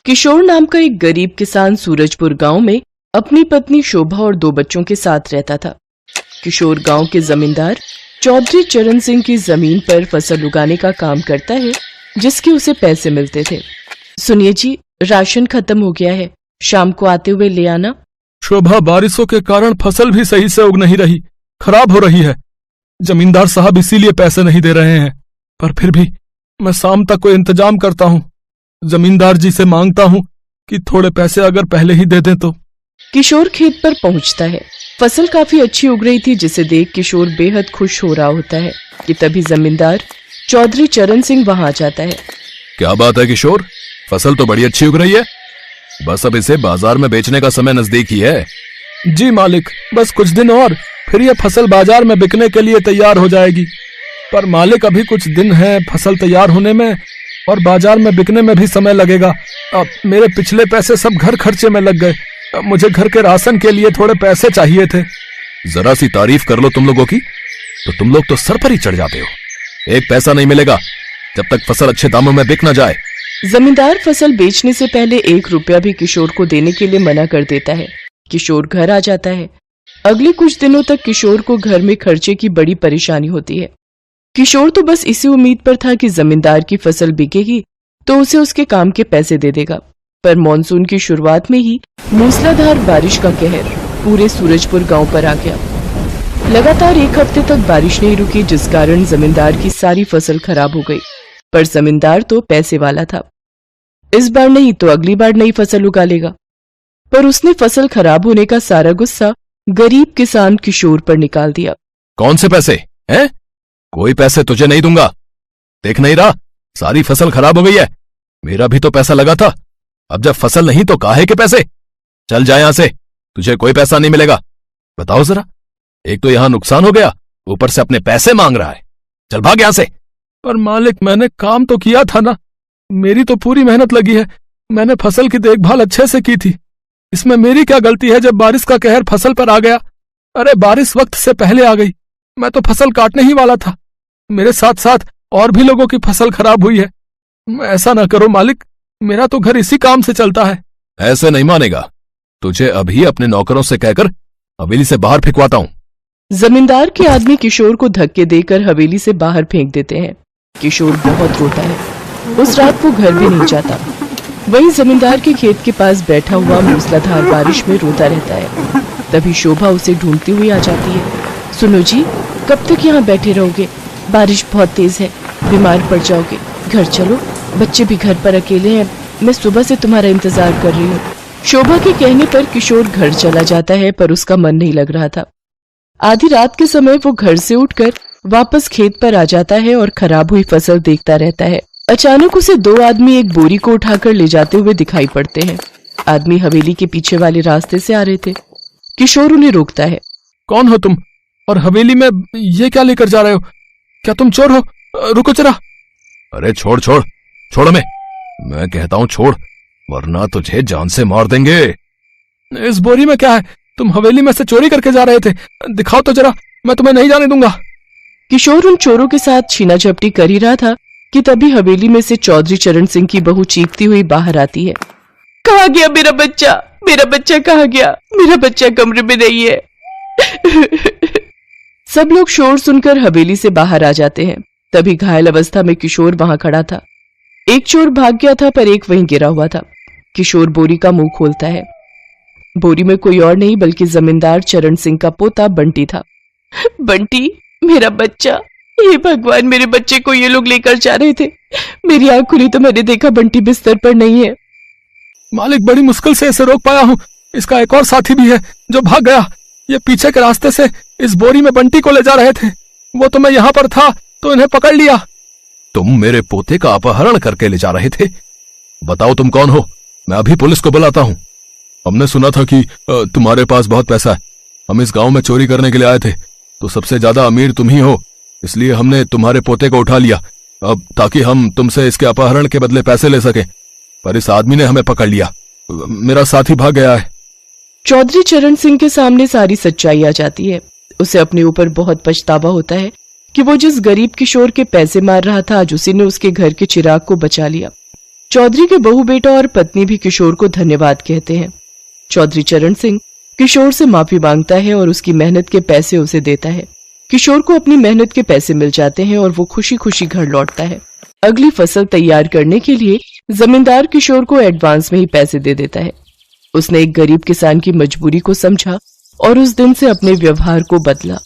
किशोर नाम का एक गरीब किसान सूरजपुर गांव में अपनी पत्नी शोभा और 2 बच्चों के साथ रहता था। किशोर गांव के जमींदार चौधरी चरण सिंह की जमीन पर फसल उगाने का काम करता है, जिसके उसे पैसे मिलते थे। सुनिए जी, राशन खत्म हो गया है, शाम को आते हुए ले आना। शोभा, बारिशों के कारण फसल भी सही से उग नहीं रही, खराब हो रही है। जमींदार साहब इसीलिए पैसे नहीं दे रहे हैं, पर फिर भी मैं शाम तक कोई इंतजाम करता हूँ। जमींदार जी से मांगता हूँ कि थोड़े पैसे अगर पहले ही दे दें तो। किशोर खेत पर पहुंचता है। फसल काफी अच्छी उग रही थी, जिसे देख किशोर बेहद खुश हो रहा होता है कि तभी जमींदार चौधरी चरण सिंह वहां आ जाता है। क्या बात है किशोर, फसल तो बड़ी अच्छी उग रही है, बस अब इसे बाजार में बेचने का समय नजदीक ही है। जी मालिक, बस कुछ दिन और फिर यह फसल बाजार में बिकने के लिए तैयार हो जाएगी। पर मालिक, अभी कुछ दिन है फसल तैयार होने में और बाजार में बिकने में भी समय लगेगा। अब मेरे पिछले पैसे सब घर खर्चे में लग गए, अब मुझे घर के राशन के लिए थोड़े पैसे चाहिए थे। जरा सी तारीफ कर लो तुम लोगों की तो तुम लोग तो सर पर ही चढ़ जाते हो। एक पैसा नहीं मिलेगा जब तक फसल अच्छे दामों में बिक ना जाए। जमींदार फसल बेचने से पहले 1 रुपया भी किशोर को देने के लिए मना कर देता है। किशोर घर आ जाता है। अगले कुछ दिनों तक किशोर को घर में खर्चे की बड़ी परेशानी होती है। किशोर तो बस इसी उम्मीद पर था कि जमींदार की फसल बिकेगी तो उसे उसके काम के पैसे दे देगा। पर मॉनसून की शुरुआत में ही मूसलाधार बारिश का कहर पूरे सूरजपुर गांव पर आ गया। लगातार 1 हफ्ते तक बारिश नहीं रुकी, जिस कारण जमींदार की सारी फसल खराब हो गई। पर जमींदार तो पैसे वाला था, इस बार नहीं तो अगली बार नई फसल उगा लेगा। पर उसने फसल खराब होने का सारा गुस्सा गरीब किसान किशोर पर निकाल दिया। कौन से पैसे हैं? कोई पैसे तुझे नहीं दूंगा। देख नहीं रहा, सारी फसल खराब हो गई है। मेरा भी तो पैसा लगा था, अब जब फसल नहीं तो काहे के पैसे? चल जा यहां से, तुझे कोई पैसा नहीं मिलेगा। बताओ जरा, एक तो यहां नुकसान हो गया, ऊपर से अपने पैसे मांग रहा है। चल भाग यहां से। पर मालिक, मैंने काम तो किया था ना, मेरी तो पूरी मेहनत लगी है। मैंने फसल की देखभाल अच्छे से की थी, इसमें मेरी क्या गलती है जब बारिश का कहर फसल पर आ गया? अरे बारिश वक्त से पहले आ गई, मैं तो फसल काटने ही वाला था। मेरे साथ साथ और भी लोगों की फसल खराब हुई है। ऐसा ना करो मालिक, मेरा तो घर इसी काम से चलता है। ऐसे नहीं मानेगा, तुझे अभी अपने नौकरों से कहकर हवेली से बाहर फेंकवाता हूँ। जमींदार के आदमी किशोर को धक्के देकर हवेली से बाहर फेंक देते हैं। किशोर बहुत रोता है, उस रात वो घर भी नहीं जाता। वहीं जमींदार के खेत के पास बैठा हुआ मूसलाधार बारिश में रोता रहता है। तभी शोभा उसे ढूंढती हुई आ जाती है। सुनो जी, कब तक यहाँ बैठे रहोगे? बारिश बहुत तेज है, बीमार पड़ जाओगे। घर चलो, बच्चे भी घर पर अकेले हैं, मैं सुबह से तुम्हारा इंतजार कर रही हूँ। शोभा के कहने पर किशोर घर चला जाता है, पर उसका मन नहीं लग रहा था। आधी रात के समय वो घर से उठकर वापस खेत पर आ जाता है और खराब हुई फसल देखता रहता है। अचानक उसे 2 आदमी एक बोरी को उठाकर ले जाते हुए दिखाई पड़ते हैं। आदमी हवेली के पीछे वाले रास्ते से आ रहे थे। किशोर उन्हें रोकता है। कौन हो तुम, और हवेली में ये क्या लेकर जा रहे हो? क्या तुम चोर हो? रुको जरा। अरे छोड़ छोड़ छोड़, मैं कहता हूँ छोड़, वरना तुझे जान से मार देंगे। इस बोरी में क्या है? तुम हवेली में से चोरी करके जा रहे थे, दिखाओ तो जरा, मैं तुम्हें नहीं जाने दूंगा। किशोर उन चोरों के साथ छीना झपटी कर ही रहा था कि तभी हवेली में से चौधरी चरण सिंह की बहू चीखती हुई बाहर आती है। कहाँ गया मेरा बच्चा? मेरा बच्चा कहाँ गया? मेरा बच्चा कमरे में नहीं है। सब लोग शोर सुनकर हवेली से बाहर आ जाते हैं। तभी घायल अवस्था में किशोर वहां खड़ा था। एक चोर भाग गया था, पर एक वहीं गिरा हुआ था। किशोर बोरी का मुंह खोलता है। बोरी में कोई और नहीं बल्कि जमींदार चरण सिंह का पोता बंटी था। बंटी, मेरा बच्चा, हे भगवान, मेरे बच्चे को ये लोग लेकर जा रहे थे। मेरी आंख खुली तो मैंने देखा बंटी बिस्तर पर नहीं है। मालिक, बड़ी मुश्किल से इसे रोक पाया हूँ। इसका एक और साथी भी है जो भाग गया। ये पीछे के रास्ते से इस बोरी में बंटी को ले जा रहे थे। वो तो मैं यहाँ पर था तो इन्हें पकड़ लिया। तुम मेरे पोते का अपहरण करके ले जा रहे थे? बताओ तुम कौन हो, मैं अभी पुलिस को बुलाता हूँ। हमने सुना था कि तुम्हारे पास बहुत पैसा है। हम इस गांव में चोरी करने के लिए आए थे, तो सबसे ज्यादा अमीर तुम ही हो, इसलिए हमने तुम्हारे पोते को उठा लिया, अब ताकि हम तुमसे इसके अपहरण के बदले पैसे ले सके। पर इस आदमी ने हमें पकड़ लिया, मेरा साथी भाग गया है। चौधरी चरण सिंह के सामने सारी सच्चाई आ जाती है। उसे अपने ऊपर बहुत पछतावा होता है कि वो जिस गरीब किशोर के पैसे मार रहा था, आज उसी ने उसके घर के चिराग को बचा लिया। चौधरी के बहू बेटा और पत्नी भी किशोर को धन्यवाद कहते हैं। चौधरी चरण सिंह किशोर से माफी मांगता है और उसकी मेहनत के पैसे उसे देता है। किशोर को अपनी मेहनत के पैसे मिल जाते हैं और वो खुशी खुशी घर लौटता है। अगली फसल तैयार करने के लिए जमींदार किशोर को एडवांस में ही पैसे दे देता है। उसने एक गरीब किसान की मजबूरी को समझा और उस दिन से अपने व्यवहार को बदला।